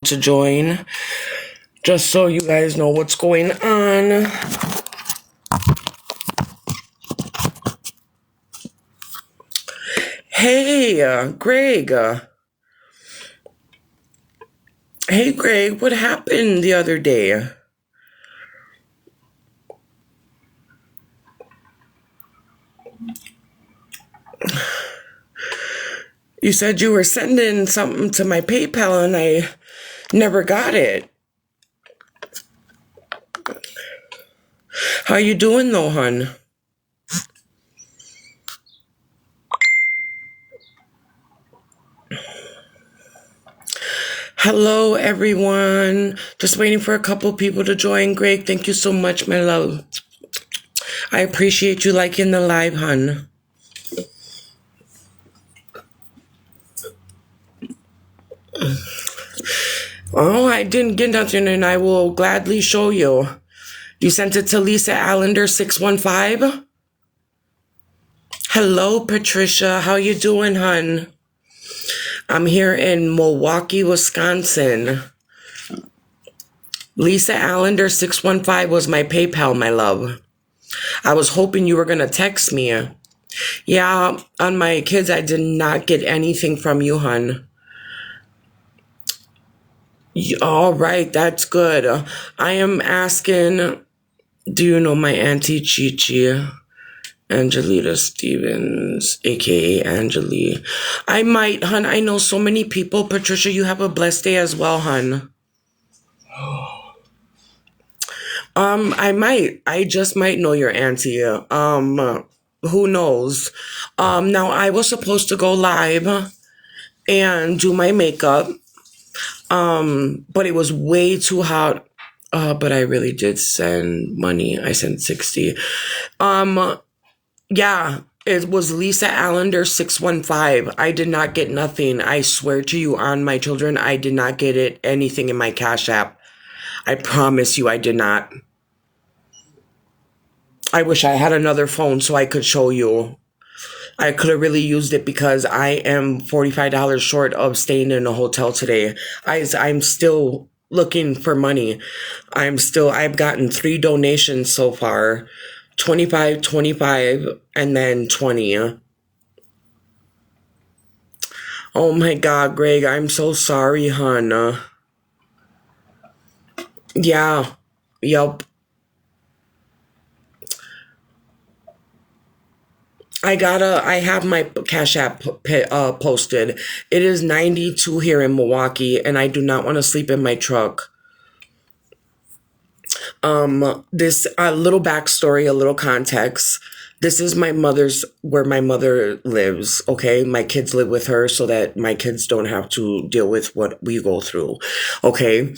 to join, just so you guys know what's going on. Hey, Greg. Hey, Greg, what happened the other day? You said you were sending something to my PayPal and I never got it. How you doing though, hun? Hello, everyone. Just waiting for a couple people to join. Greg, thank you so much, my love. I appreciate you liking the live, hun. Oh, I didn't get nothing, and I will gladly show you. You sent it to lisaswrldhunni88. Hello, Patricia. How you doing, hun? I'm here in Milwaukee, Wisconsin. lisaswrldhunni88 was my PayPal, my love. I was hoping you were going to text me. Yeah, on my kids, I did not get anything from you, hun. All right, that's good. I am asking, do you know my Auntie Chi-Chi? Angelita Stevens, a.k.a. Angeli. I might, hun. I know so many people. Patricia, you have a blessed day as well, hun. I might. I just might know your auntie. Who knows? Now, I was supposed to go live and do my makeup. But it was way too hot. But I really did send money. I sent 60. Yeah, it was lisaswrldhunni88. I did not get nothing. I swear to you on my children, I did not get anything in my Cash App. I promise you I did not. I wish I had another phone so I could show you. I could have really used it because I am $45 short of staying in a hotel today. I'm still looking for money. I've gotten 3 donations so far. 25, 25, and then 20. Oh my God, Greg, I'm so sorry, hon. Yeah, yep. I have my Cash App posted. It is 92 here in Milwaukee, and I do not want to sleep in my truck. This little backstory, a little context. This is where my mother lives, okay? My kids live with her so that my kids don't have to deal with what we go through, okay?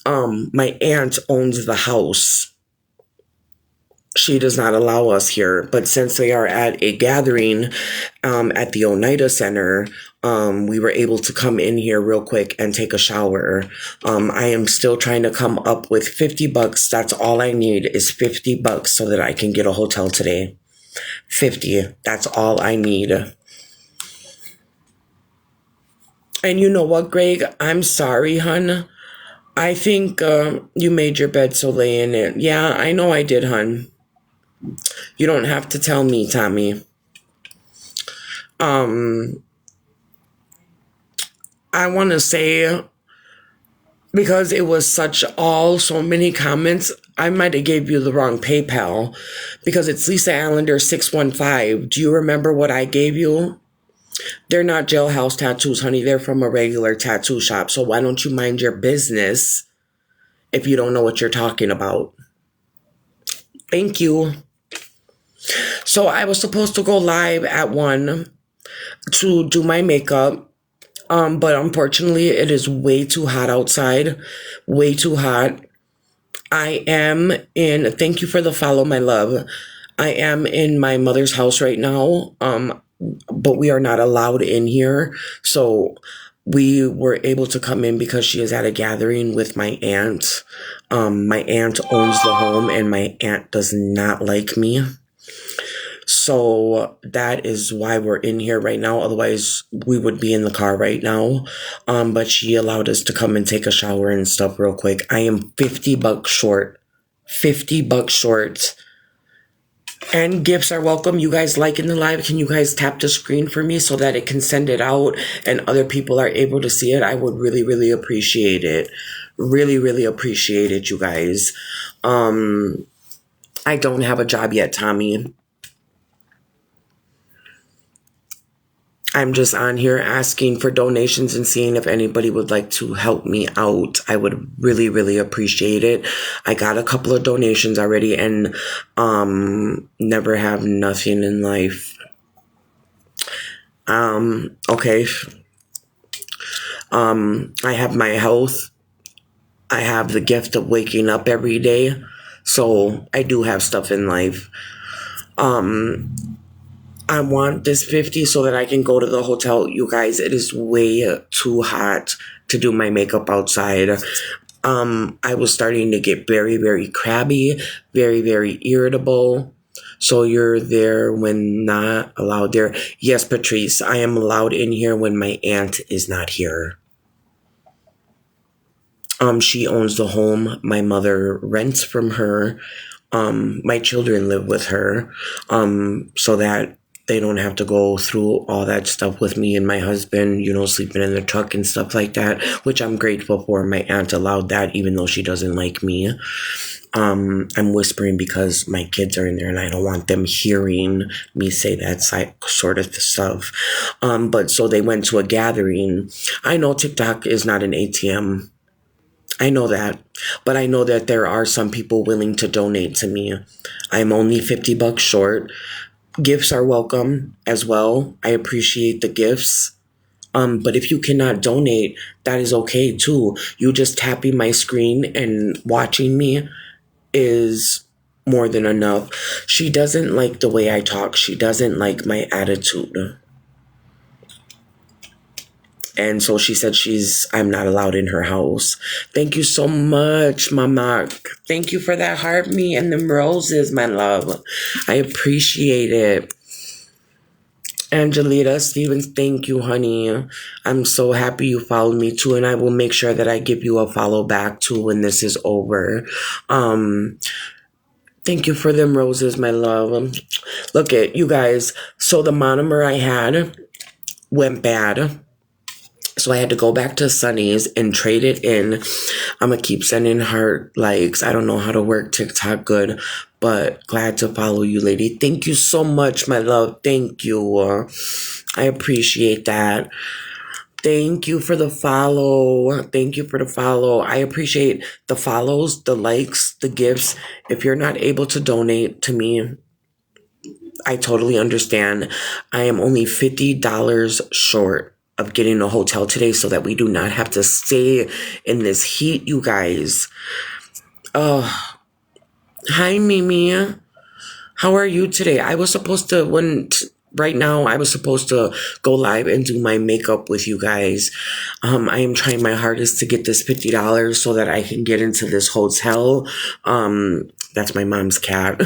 My aunt owns the house. She does not allow us here, but since they are at a gathering at the Oneida Center, we were able to come in here real quick and take a shower. I am still trying to come up with $50. That's all I need is $50 so that I can get a hotel today. 50. That's all I need. And you know what, Greg? I'm sorry, hun. I think you made your bed, so lay in it. Yeah, I know I did, hun. You don't have to tell me, Tommy. I want to say, because it was so many comments, I might have gave you the wrong PayPal, because it's lisaswrldhunni88. Do you remember what I gave you? They're not jailhouse tattoos, honey. They're from a regular tattoo shop. So why don't you mind your business if you don't know what you're talking about? Thank you. So I was supposed to go live at 1 to do my makeup. But unfortunately, it is way too hot outside. Way too hot. Thank you for the follow, my love. I am in my mother's house right now. But we are not allowed in here. So we were able to come in because she is at a gathering with my aunt. My aunt owns the home and my aunt does not like me. So that is why we're in here right now. Otherwise, we would be in the car right now. But she allowed us to come and take a shower and stuff real quick. I am $50 short. $50 short. And gifts are welcome. You guys liking the live? Can you guys tap the screen for me so that it can send it out and other people are able to see it? I would really, really appreciate it. Really, really appreciate it, you guys. I don't have a job yet, Tommy. I'm just on here asking for donations and seeing if anybody would like to help me out. I would really, really appreciate it. I got a couple of donations already and never have nothing in life. Okay. I have my health. I have the gift of waking up every day. So I do have stuff in life. I want this 50 so that I can go to the hotel. You guys, it is way too hot to do my makeup outside. I was starting to get very, very crabby, very, very irritable. So you're there when not allowed there. Yes, Patrice, I am allowed in here when my aunt is not here. She owns the home. My mother rents from her. My children live with her. So that they don't have to go through all that stuff with me and my husband, sleeping in the truck and stuff like that, which I'm grateful for. My aunt allowed that, even though she doesn't like me. I'm whispering because my kids are in there and I don't want them hearing me say that sort of stuff. But so they went to a gathering. I know TikTok is not an ATM. I know that, but I know that there are some people willing to donate to me. I'm only $50 short. Gifts are welcome as well. I appreciate the gifts. But if you cannot donate, that is okay too. You just tapping my screen and watching me is more than enough. She doesn't like the way I talk. She doesn't like my attitude. And so she said I'm not allowed in her house. Thank you so much, Mama. Thank you for that heart me and them roses, my love. I appreciate it. Angelita Stevens, thank you, honey. I'm so happy you followed me too, and I will make sure that I give you a follow back too when this is over. Thank you for them roses, my love. Look at you guys. So the monomer I had went bad. So I had to go back to Sunny's and trade it in. I'm going to keep sending heart likes. I don't know how to work TikTok good, but glad to follow you, lady. Thank you so much, my love. Thank you. I appreciate that. Thank you for the follow. Thank you for the follow. I appreciate the follows, the likes, the gifts. If you're not able to donate to me, I totally understand. I am only $50 short of getting a hotel today so that we do not have to stay in this heat, you guys. Hi, Mimi. How are you today? I was supposed to, right now, I was supposed to go live and do my makeup with you guys. I am trying my hardest to get this $50 so that I can get into this hotel. That's my mom's cat.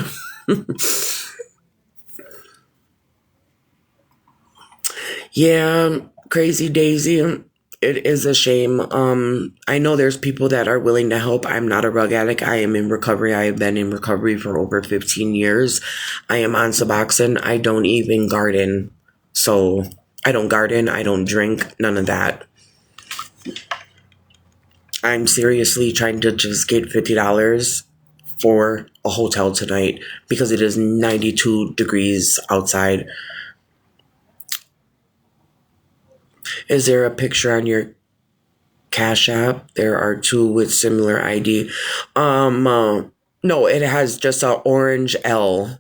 Yeah, crazy Daisy. It is a shame. I know there's people that are willing to help. I'm not a rug addict. I am in recovery. I have been in recovery for over 15 years. I am on Suboxone. I don't even garden. So I don't garden. I don't drink. None of that. I'm seriously trying to just get $50 for a hotel tonight because it is 92 degrees outside. Is there a picture on your Cash App? There are two with similar ID. No, it has just an orange L.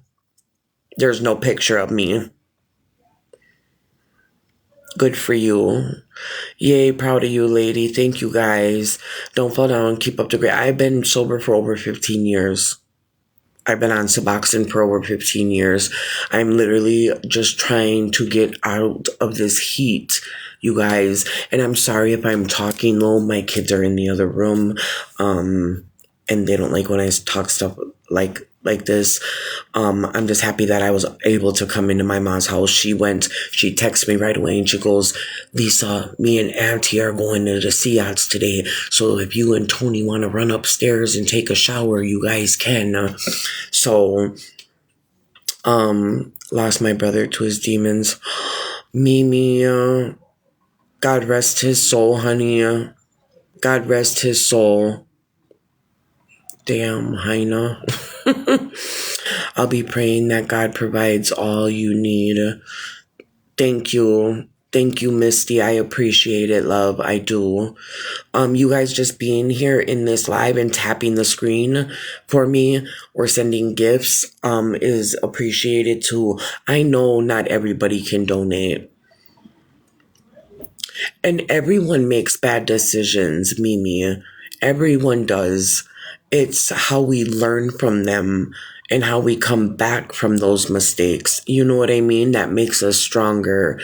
There's no picture of me. Good for you. Yay, proud of you, lady. Thank you, guys. Don't fall down. Keep up the great. I've been sober for over 15 years. I've been on Suboxone for over 15 years. I'm literally just trying to get out of this heat, you guys. And I'm sorry if I'm talking low. My kids are in the other room. And they don't like when I talk stuff like like this. I'm just happy that I was able to come into my mom's house. She texted me right away and she goes, Lisa, me and Auntie are going to the Seats today. So if you and Tony want to run upstairs and take a shower, you guys can. So, lost my brother to his demons. Mimi, God rest his soul, honey. God rest his soul. Damn, Heina. I'll be praying that God provides all you need. Thank you. Thank you, Misty. I appreciate it, love. I do. You guys just being here in this live and tapping the screen for me or sending gifts, is appreciated too. I know not everybody can donate. And everyone makes bad decisions, Mimi. Everyone does. It's how we learn from them and how we come back from those mistakes. You know what I mean? That makes us stronger.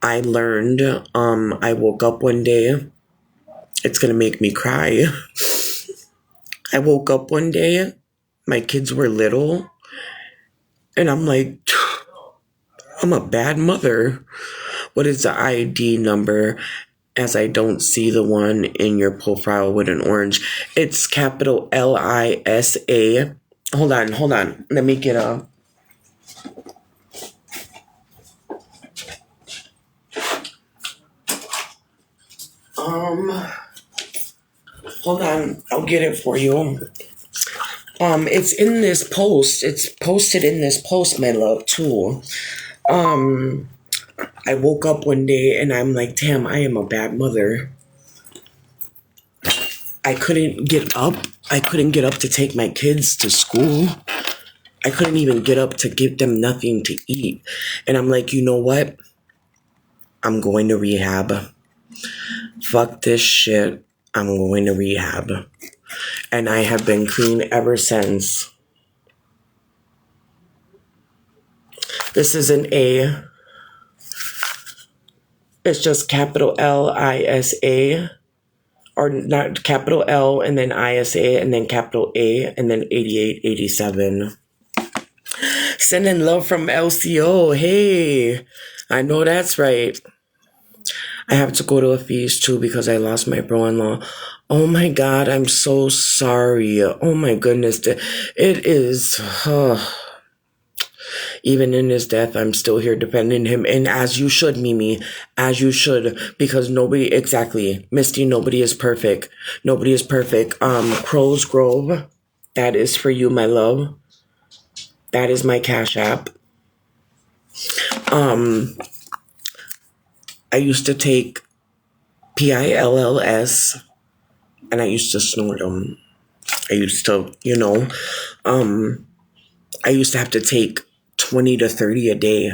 I learned, I woke up one day. It's going to make me cry. I woke up one day. My kids were little. And I'm like, I'm a bad mother. What is the ID number? As I don't see the one in your profile with an orange. It's capital LISA. Hold on. Let me get a... Hold on. I'll get it for you. It's in this post. It's posted in this post, my love, too. I woke up one day and I'm like, damn, I am a bad mother. I couldn't get up. I couldn't get up to take my kids to school. I couldn't even get up to give them nothing to eat. And I'm like, you know what? I'm going to rehab. Fuck this shit. I'm going to rehab. And I have been clean ever since. This is an A. It's just capital LISA. Or not, capital L and then ISA and then capital A and then 8887. Sending love from LCO. Hey, I know that's right. I have to go to a feast too because I lost my bro-in-law. Oh my God, I'm so sorry. Oh my goodness. It is... Even in his death, I'm still here defending him. And as you should, Mimi, as you should, because nobody, exactly, Misty, nobody is perfect. Nobody is perfect. Crow's Grove, that is for you, my love. That is my Cash App. I used to take PILLS, and I used to snort them. I used to, I used to have to take 20 to 30 a day.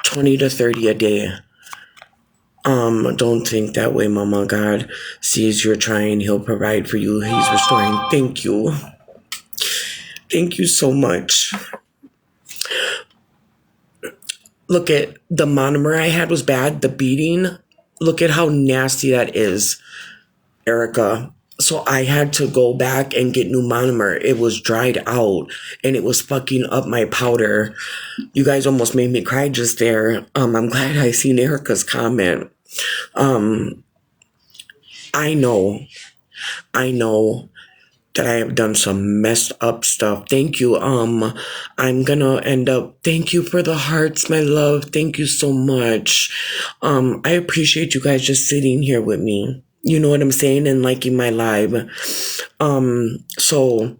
20 to 30 a day. Don't think that way, Mama. God sees you're trying. He'll provide for you. He's restoring. Thank you. Thank you so much. Look at the monomer I had was bad. The beating. Look at how nasty that is, Erica. So I had to go back and get new monomer. It was dried out and it was fucking up my powder. You guys almost made me cry just there. I'm glad I seen Erica's comment. I know that I have done some messed up stuff. Thank you. I'm gonna end up, thank you for the hearts, my love. Thank you so much. I appreciate you guys just sitting here with me. You know what I'm saying? And liking my live. So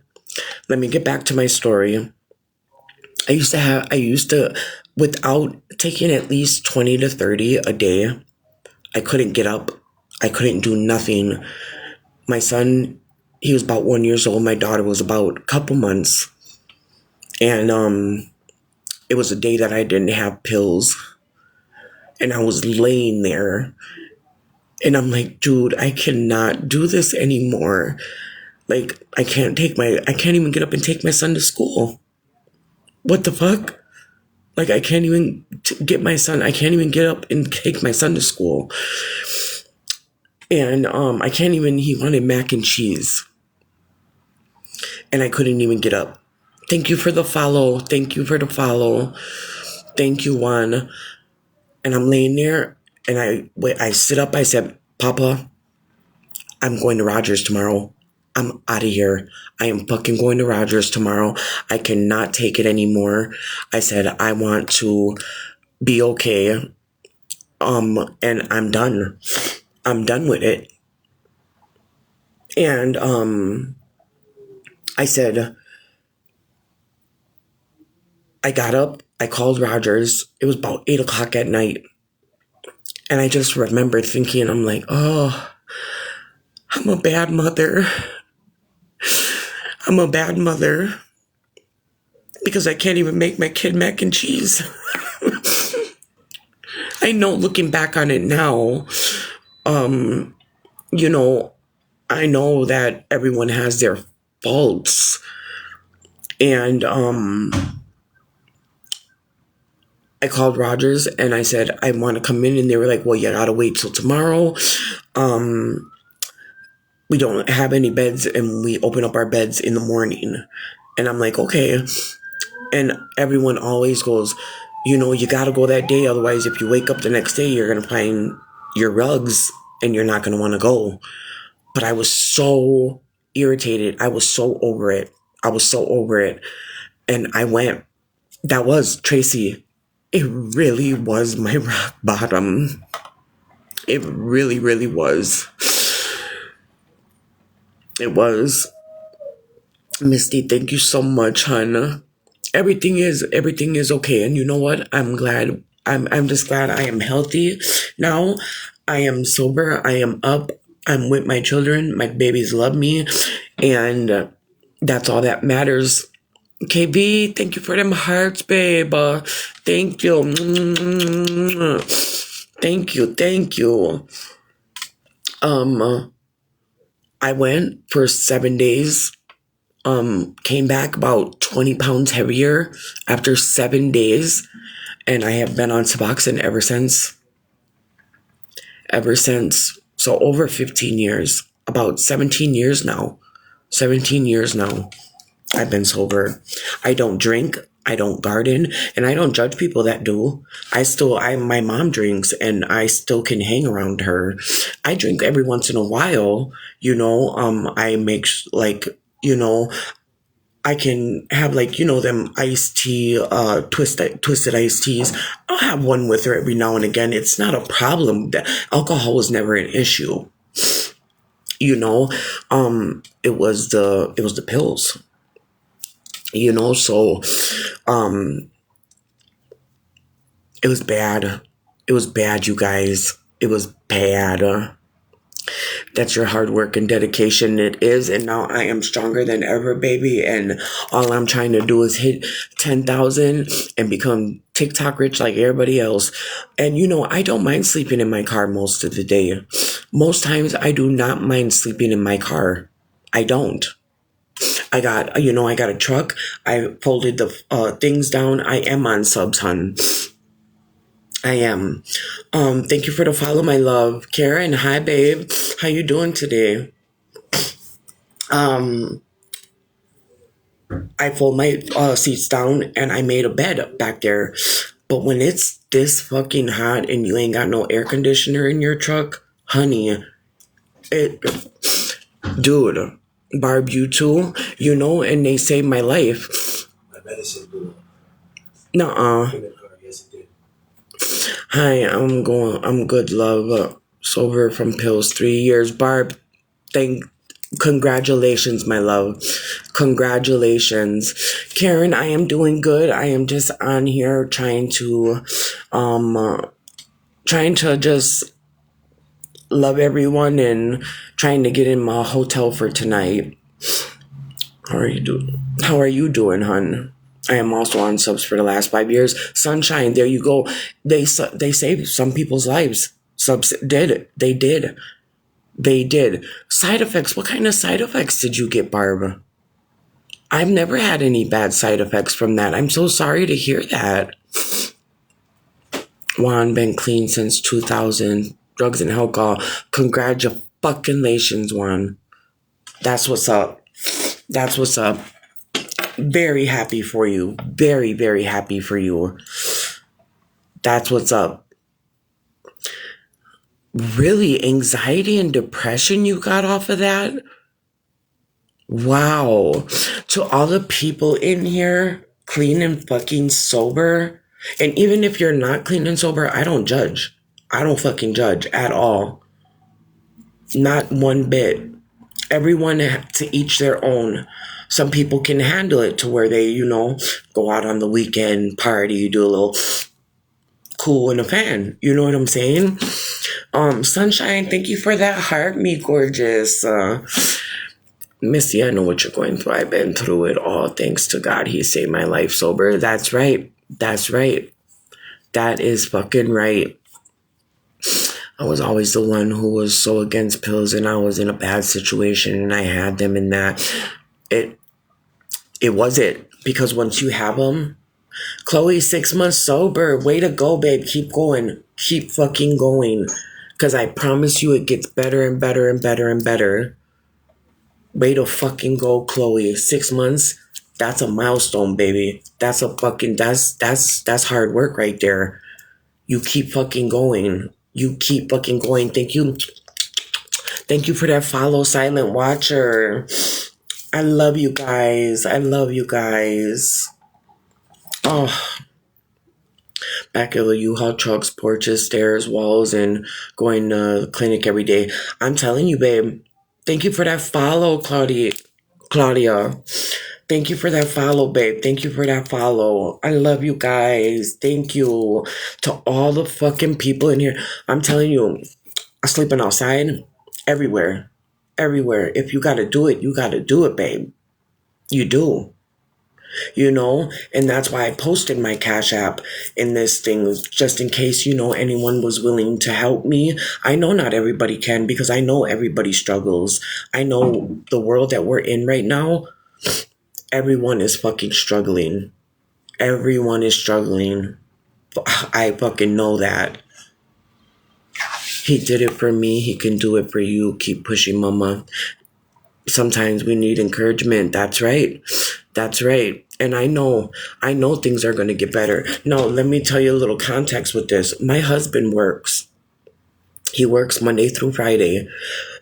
let me get back to my story. I used to, without taking at least 20 to 30 a day, I couldn't get up. I couldn't do nothing. My son, he was about 1 year old. My daughter was about a couple months. And it was a day that I didn't have pills. And I was laying there. And I'm like, dude, I cannot do this anymore. Like, I can't even get up and take my son to school. What the fuck? Like, I can't even I can't even get up and take my son to school. And he wanted mac and cheese. And I couldn't even get up. Thank you for the follow. Thank you for the follow. Thank you, Juan. And I'm laying there and I sit up. I said, Papa, I'm going to Rogers tomorrow. I'm out of here. I am fucking going to Rogers tomorrow. I cannot take it anymore. I said, I want to be okay. And I'm done. I'm done with it. And, I said, I got up, I called Rogers. It was about 8 o'clock at night. And I just remember thinking, I'm like, oh, I'm a bad mother. I'm a bad mother because I can't even make my kid mac and cheese. I know looking back on it now, you know, I know that everyone has their faults. And I called Rogers and I said, I want to come in. And they were like, well, you got to wait till tomorrow. We don't have any beds and we open up our beds in the morning. And I'm like, okay. And everyone always goes, you know, you got to go that day. Otherwise, if you wake up the next day, you're going to find your rugs and you're not going to want to go. But I was so irritated. I was so over it. And I went. That was, Tracy, it really was my rock bottom. It really, really was. It was. Misty, thank you so much, hon. Everything is okay. And you know what? I'm glad. I'm just glad I am healthy now. I am sober. I am up. I'm with my children. My babies love me. And that's all that matters. KB, thank you for them hearts, babe. Thank you. Thank you. I went for 7 days. Came back about 20 pounds heavier after 7 days. And I have been on Suboxone ever since. So over 15 years. About 17 years now. I've been sober. I don't drink. I don't garden. And I don't judge people that do. My mom drinks and I still can hang around her. I drink every once in a while. You know, I make I can have them iced tea, twisted iced teas. I'll have one with her every now and again. It's not a problem. Alcohol was never an issue. You know, it was the pills. You know, so, it was bad. It was bad, you guys. It was bad. That's your hard work and dedication. It is. And now I am stronger than ever, baby. And all I'm trying to do is hit 10,000 and become TikTok rich like everybody else. And, you know, I don't mind sleeping in my car most of the day. Most times I do not mind sleeping in my car. I don't. I got a truck. I folded the things down. I am on subs, hun. I am. Thank you for the follow, my love. Karen, hi, babe. How you doing today? I fold my seats down and I made a bed back there. But when it's this fucking hot and you ain't got no air conditioner in your truck, honey, dude, Barb, you too, you know, and they saved my life. My medicine blew. Nuh-uh. Yes, it did. Hi, I'm good, love. Sober from pills, 3 years. Barb, congratulations, my love. Congratulations. Karen, I am doing good. I am just on here trying to just love everyone and trying to get in my hotel for tonight. How are you doing, hun? I am also on subs for the last 5 years. Sunshine, there you go. They saved some people's lives. Subs did. They did. Side effects. What kind of side effects did you get, Barb? I've never had any bad side effects from that. I'm so sorry to hear that. Juan, been clean since 2000. Drugs and alcohol. Congratulations, Juan. That's what's up. Very happy for you. Very, very happy for you. That's what's up. Really, anxiety and depression you got off of that? Wow. To all the people in here, clean and fucking sober, and even if you're not clean and sober, I don't judge. I don't fucking judge at all. Not one bit. Everyone to each their own. Some people can handle it to where they, go out on the weekend, party, do a little cool in a fan. You know what I'm saying? Sunshine, thank you for that heart, me gorgeous. Missy, I know what you're going through. I've been through it all. Thanks to God, He saved my life sober. That's right. That's right. That is fucking right. I was always the one who was so against pills, and I was in a bad situation, and I had them, and that it was it. Because once you have them, Chloe, 6 months sober. Way to go, babe. Keep going. Keep fucking going. Because I promise you it gets better and better and better and better. Way to fucking go, Chloe. 6 months, that's a milestone, baby. That's a fucking, that's hard work right there. You keep fucking going. You keep fucking going. Thank you. Thank you for that follow, Silent Watcher. I love you guys. I love you guys. Oh, back of the U-Haul trucks, porches, stairs, walls, and going to the clinic every day. I'm telling you, babe. Thank you for that follow, Claudia. Thank you for that follow, babe. Thank you for that follow. I love you guys. Thank you to all the fucking people in here. I'm telling you, I'm sleeping outside everywhere. Everywhere. If you got to do it, you got to do it, babe. You do. And that's why I posted my Cash App in this thing, just in case, anyone was willing to help me. I know not everybody can, because I know everybody struggles. I know the world that we're in right now, everyone is fucking struggling. Everyone is struggling. I fucking know that. He did it for me. He can do it for you. Keep pushing, mama. Sometimes we need encouragement. That's right. That's right. And I know things are going to get better. No, let me tell you a little context with this. My husband works. He works Monday through Friday,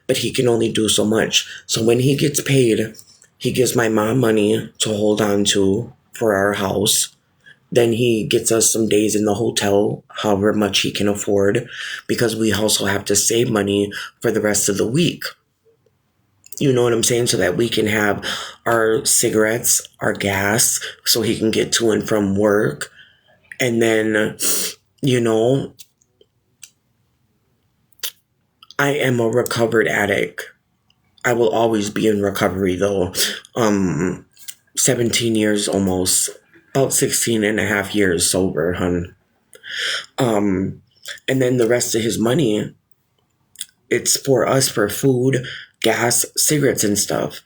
but he can only do so much. So when he gets paid, he gives my mom money to hold on to for our house. Then he gets us some days in the hotel, however much he can afford, because we also have to save money for the rest of the week. You know what I'm saying? So that we can have our cigarettes, our gas, so he can get to and from work. And then, I am a recovered addict. I will always be in recovery though. 17 years almost, about 16 and a half years sober, hun. And then the rest of his money, it's for us for food, gas, cigarettes and stuff.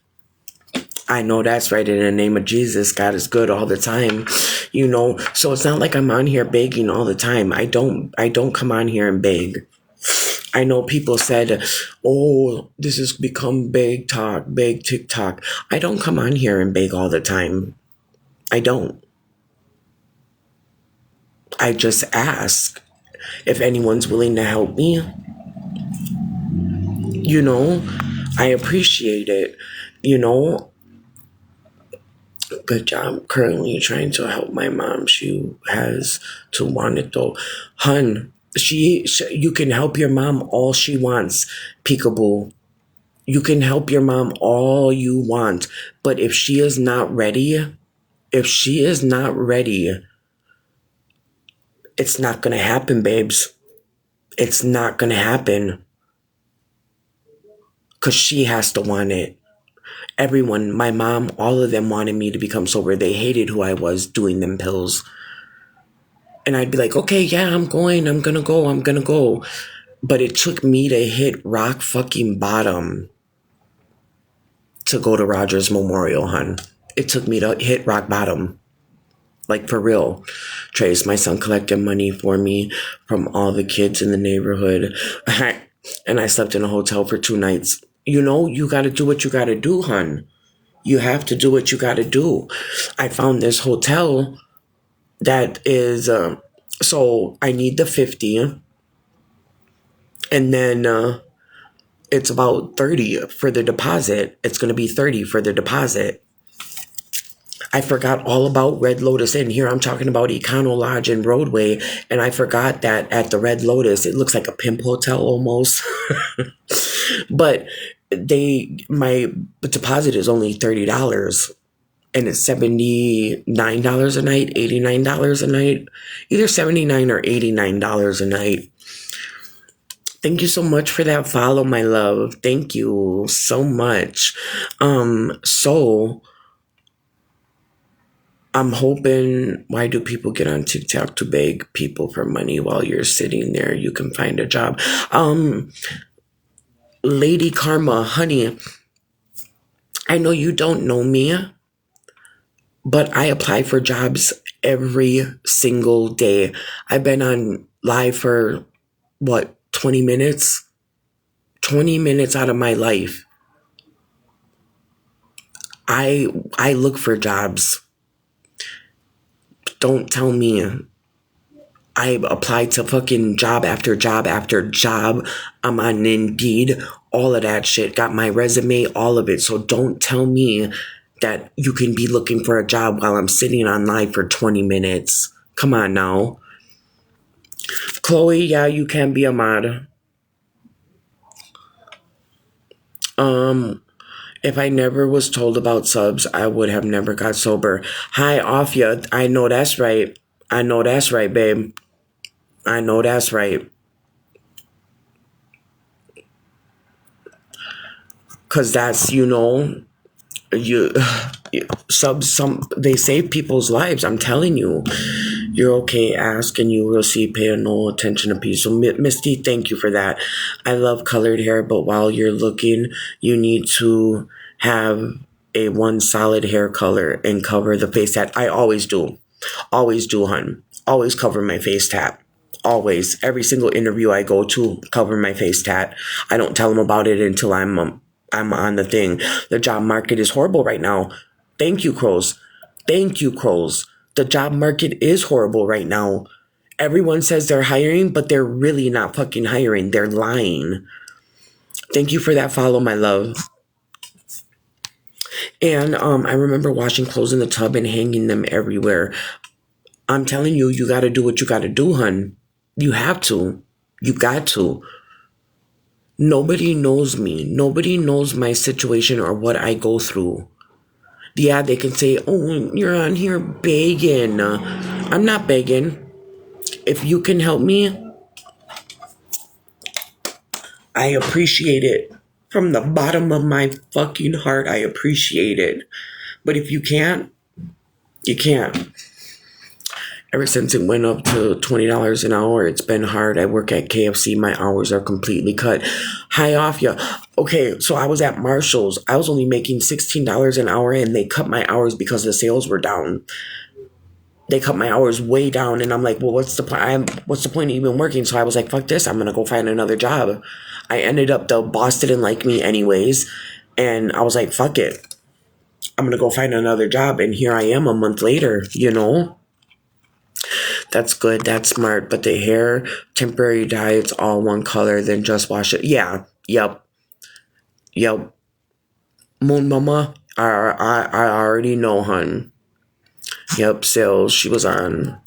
I know that's right. In the name of Jesus, God is good all the time, so it's not like I'm on here begging all the time. I don't come on here and beg. I know people said, oh, this has become beg talk, beg TikTok. I don't come on here and beg all the time. I don't. I just ask if anyone's willing to help me. I appreciate it. Good job. Currently trying to help my mom. She has to want it though. Hun, you can help your mom all she wants, peekaboo. You can help your mom all you want. But if she is not ready, it's not going to happen, babes. It's not going to happen. Because she has to want it. Everyone, my mom, all of them wanted me to become sober. They hated who I was doing them pills. And I'd be like, okay, yeah, I'm going to go. But it took me to hit rock fucking bottom to go to Rogers Memorial, hun. It took me to hit rock bottom. Like, for real. Trace, my son, collected money for me from all the kids in the neighborhood. And I slept in a hotel for 2 nights. You got to do what you got to do, hun. You have to do what you got to do. I found this hotel that is, so I need the 50, and then it's about 30 for the deposit. It's going to be 30 for the deposit. I forgot all about Red Lotus Inn. Here I'm talking about Econo Lodge and Broadway, and I forgot that at the Red Lotus, it looks like a pimp hotel almost. But my deposit is only $30, and it's $79 a night, $89 a night, either $79 or $89 a night. Thank you so much for that follow, my love. Thank you so much. So I'm hoping, why do people get on TikTok to beg people for money while you're sitting there? You can find a job. Lady Karma, honey, I know you don't know me, but I apply for jobs every single day. I've been on live for, 20 minutes? 20 minutes out of my life. I look for jobs. Don't tell me. I applied to fucking job after job after job. I'm on Indeed, all of that shit. Got my resume, all of it. So don't tell me that you can be looking for a job while I'm sitting on live for 20 minutes. Come on now. Chloe, yeah, you can be a mod. If I never was told about subs, I would have never got sober. Hi, Afia. I know that's right. I know that's right, babe. I know that's right. Cause that's, you subs, they save people's lives. I'm telling you. You're okay, ask and you will see, pay no attention to peace. So Misty, thank you for that. I love colored hair, but while you're looking, you need to have a one solid hair color and cover the face tat. I always do. Always do, hun. Always cover my face tat. Always. Every single interview I go to, cover my face tat. I don't tell them about it until I'm on the thing. The job market is horrible right now. Thank you, Crows. Thank you, Crows. The job market is horrible right now. Everyone says they're hiring, but they're really not fucking hiring. They're lying. Thank you for that follow, my love. And I remember washing clothes in the tub and hanging them everywhere. I'm telling you, you got to do what you got to do, hun. You have to. You got to. Nobody knows me. Nobody knows my situation or what I go through. Yeah, they can say, oh, you're on here begging. I'm not begging. If you can help me, I appreciate it. From the bottom of my fucking heart, I appreciate it. But if you can't, you can't. Ever since it went up to $20 an hour, it's been hard. I work at KFC. My hours are completely cut. Hi, off ya. Okay, so I was at Marshall's. I was only making $16 an hour, and they cut my hours because the sales were down. They cut my hours way down, and I'm like, well, what's the point? What's the point of even working? So I was like, fuck this. I'm gonna go find another job. I ended up, the boss didn't like me anyways, and I was like, fuck it. I'm gonna go find another job, and here I am a month later. That's good. That's smart. But the hair, temporary dye, it's all one color. Then just wash it. Yeah. Yep. Moon Mama, I already know, hun. Yep, sales. She was on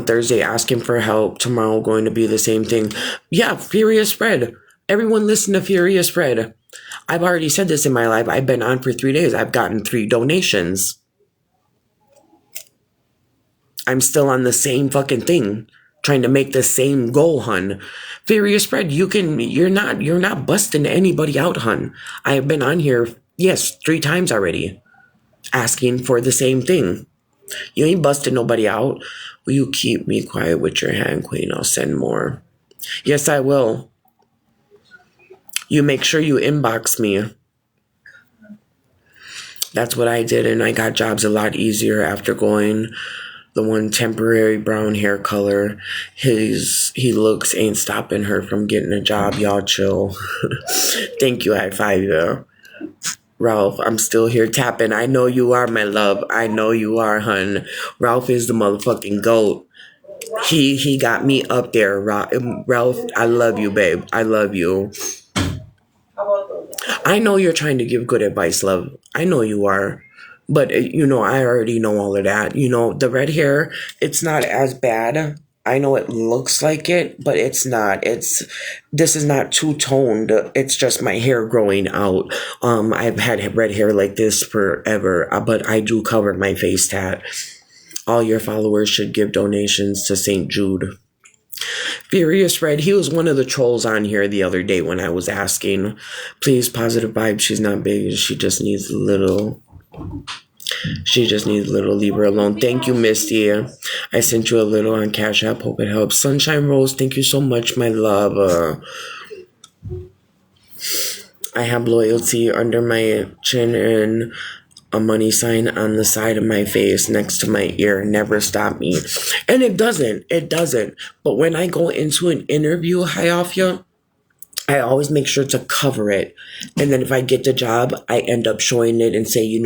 Thursday asking for help. Tomorrow going to be the same thing. Yeah, Furious Fred. Everyone listen to Furious Fred. I've already said this in my life. I've been on for 3 days. I've gotten 3 donations. I'm still on the same fucking thing, trying to make the same goal, hun. Furious Fred, you're not busting anybody out, hun. I have been on here, yes, 3 times already, asking for the same thing. You ain't busting nobody out. Will you keep me quiet with your hand, Queen? I'll send more. Yes, I will. You make sure you inbox me. That's what I did, and I got jobs a lot easier after going. The one temporary brown hair color, he looks ain't stopping her from getting a job. Y'all chill. Thank you, high five, though. Ralph, I'm still here tapping. I know you are, my love. I know you are, hun. Ralph is the motherfucking goat. He got me up there. Ralph, I love you, babe. I love you. I know you're trying to give good advice, love. I know you are. But, I already know all of that. The red hair, it's not as bad. I know it looks like it, but it's not. This is not two-toned. It's just my hair growing out. I've had red hair like this forever, but I do cover my face tat. All your followers should give donations to St. Jude. Furious Red, he was one of the trolls on here the other day when I was asking, please, positive vibes, she's not big, she just needs a little, leave her alone. Thank you, Misty. I sent you a little on Cash App, hope it helps. Sunshine Rose, thank you so much, my love. I have loyalty under my chin and a money sign on the side of my face next to my ear. Never stop me. And it doesn't. But when I go into an interview, Hayafia, I always make sure to cover it. And then if I get the job, I end up showing it and say,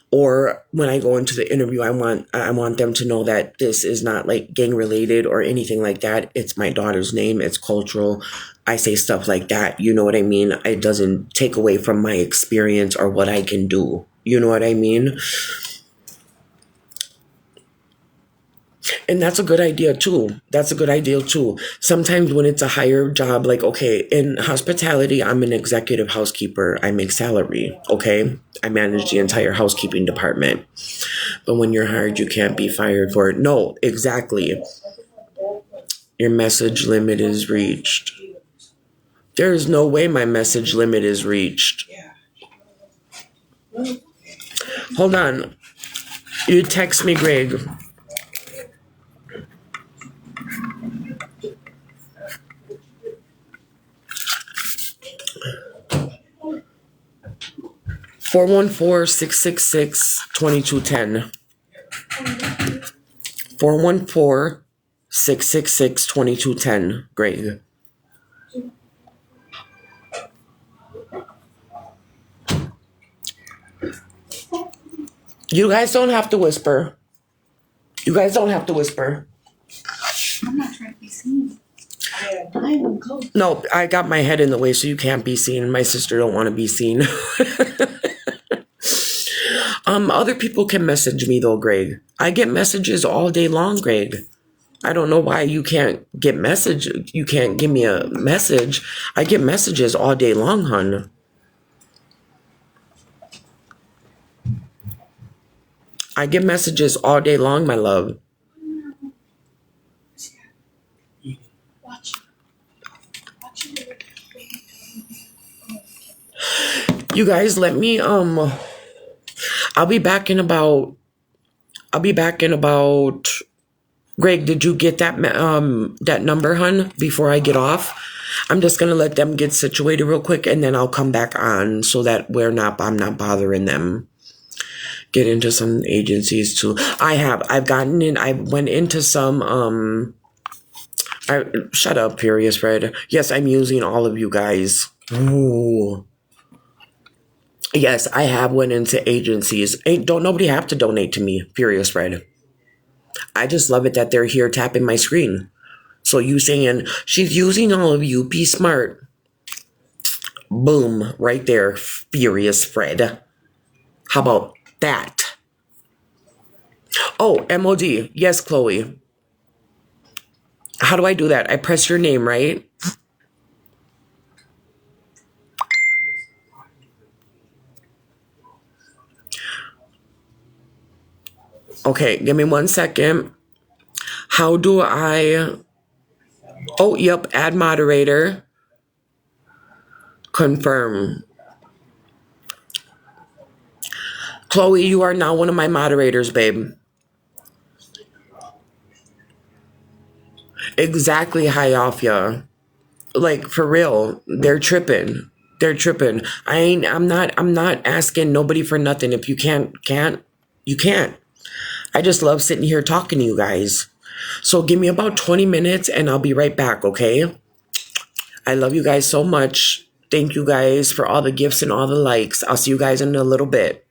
or when I go into the interview, I want them to know that this is not like gang related or anything like that. It's my daughter's name. It's cultural. I say stuff like that. You know what I mean? It doesn't take away from my experience or what I can do. You know what I mean? And that's a good idea too. Sometimes when it's a higher job, like, okay, in hospitality, I'm an executive housekeeper. I make salary, okay? I manage the entire housekeeping department. But when you're hired, you can't be fired for it. No, exactly. Your message limit is reached. There's no way my message limit is reached. Hold on. You text me, Greg. (414-666-2210). 414-666-2210. Greg. You guys don't have to whisper. I'm not trying to be seen. No, I got my head in the way so you can't be seen. My sister don't want to be seen. Other people can message me though, Greg. I get messages all day long, Greg. I don't know why you can't get message. You can't give me a message. I get messages all day long, hun. I get messages all day long, my love. You guys, let me, I'll be back in about, Greg, did you get that, that number, hun, before I get off? I'm just going to let them get situated real quick and then I'll come back on so that I'm not bothering them. Get into some agencies too. I went into some, shut up, Furious Red. Yes, I'm using all of you guys. Ooh. Yes, I have went into agencies. Don't nobody have to donate to me, Furious Red. I just love it that they're here tapping my screen. So you saying, she's using all of you, be smart. Boom, right there, Furious Fred. How about that? Oh, MOD. Yes, Chloe. How do I do that? I press your name, right? Okay, give me 1 second. How do I... Oh, yep, add moderator. Confirm. Chloe, you are now one of my moderators, babe. Exactly, Hayafia. Like, for real, they're tripping. I'm not asking nobody for nothing. If you can't, you can't. I just love sitting here talking to you guys. So give me about 20 minutes and I'll be right back, okay? I love you guys so much. Thank you guys for all the gifts and all the likes. I'll see you guys in a little bit.